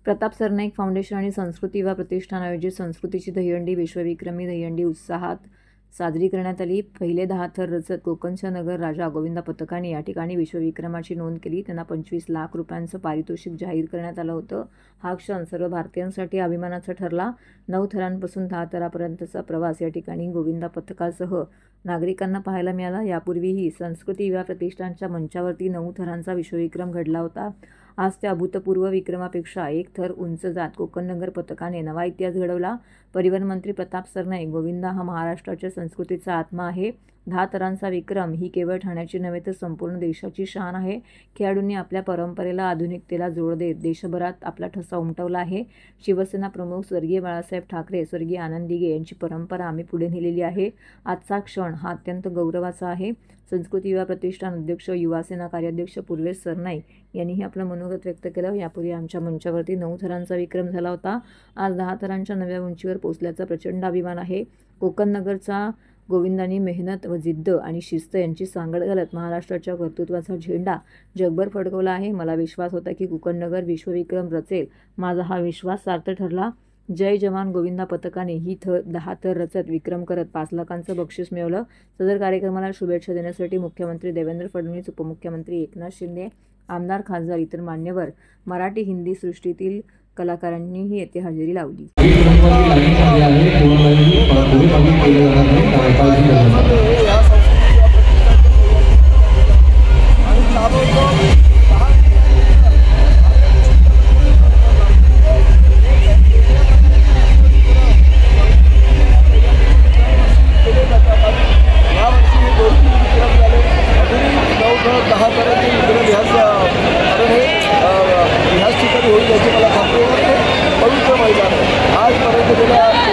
Pratap Sarnaik foundation आणि संस्कृती युवा प्रतिष्ठान आयोजित संस्कृतीची दहीहंडी विश्वविक्रमी दहीहंडी उत्साहात साजरी करण्यात आली। पहिले 10 थर रचत कोकणच्या नगर राजा गोविंदा पथकाने या ठिकाणी विश्वविक्रमाची नोंद केली। त्यांना 25 लाख रुपयांचं पारितोषिक जाहीर करण्यात आलं होतं। हा क्षण सर्व भारतीयांसाठी अभिमानाचा ठरला। 9 थरांपासून 10 थरापर्यंतचा प्रवास या ठिकाणी गोविंदा पथकासह नागरिकांना पाहायला मिळाला। यापूर्वीही संस्कृती युवा प्रतिष्ठानच्या मंचावरती 9 थरांचा विश्वविक्रम घडला होता। आज त्या अभूतपूर्व विक्रमापेक्षा 1 थर उंच जात कोकण नगर पथकाने नवा इतिहास घडवला। परिवहन मंत्री प्रताप सरनाईक गोविंदा हा महाराष्ट्राच्या संस्कृतीचा आत्मा आहे। 10 थरांचा विक्रम ही केवळ ठाण्याची नव्हे तर संपूर्ण देशाची शान आहे। खेळाडूंनी आपल्या परंपरेला आधुनिकतेला जोड देत देशभरात आपला ठसा उमटवला आहे। शिवसेना प्रमुख स्वर्गीय बाळासाहेब ठाकरे, स्वर्गीय आनंद दिघे यांची परंपरा आम्ही पुढे नेलेली आहे। आजचा क्षण हा अत्यंत गौरवाचा आहे। संस्कृती युवा प्रतिष्ठान अध्यक्ष, युवासेना कार्याध्यक्ष पूर्वेश सरनाईक यांनीही आपलं मनोगत व्यक्त केलं। यापूर्वी आमच्या मंचावरती 9 थरांचा विक्रम झाला होता। आज 10 थरांच्या नव्या उंचीवर पोहोचल्याचा प्रचंड अभिमान आहे। कोकण नगरचा गोविंदांनी मेहनत व जिद्द आणि शिस्त यांची सांगड घालत महाराष्ट्राच्या कर्तृत्वाचा झेंडा जगभर फडकवला आहे। मला विश्वास होता की कोकण नगर विश्वविक्रम रचेल। माझा हा विश्वास सार्थ ठरला। जय जवान गोविंदा पथकाने ही 10 थर रचत विक्रम करत 5 लाखांचं बक्षीस मिळवलं। सदर कार्यक्रमाला शुभेच्छा देण्यासाठी मुख्यमंत्री देवेंद्र फडणवीस, उपमुख्यमंत्री एकनाथ शिंदे, आमदार, खासदार, इतर मान्यवर, मराठी हिंदी सृष्टीतील कलाकारांनीही येथे हजेरी लावली। होईल याची मला खात्री वाटते। पवित्र मैदान आजपर्यंत गेल्या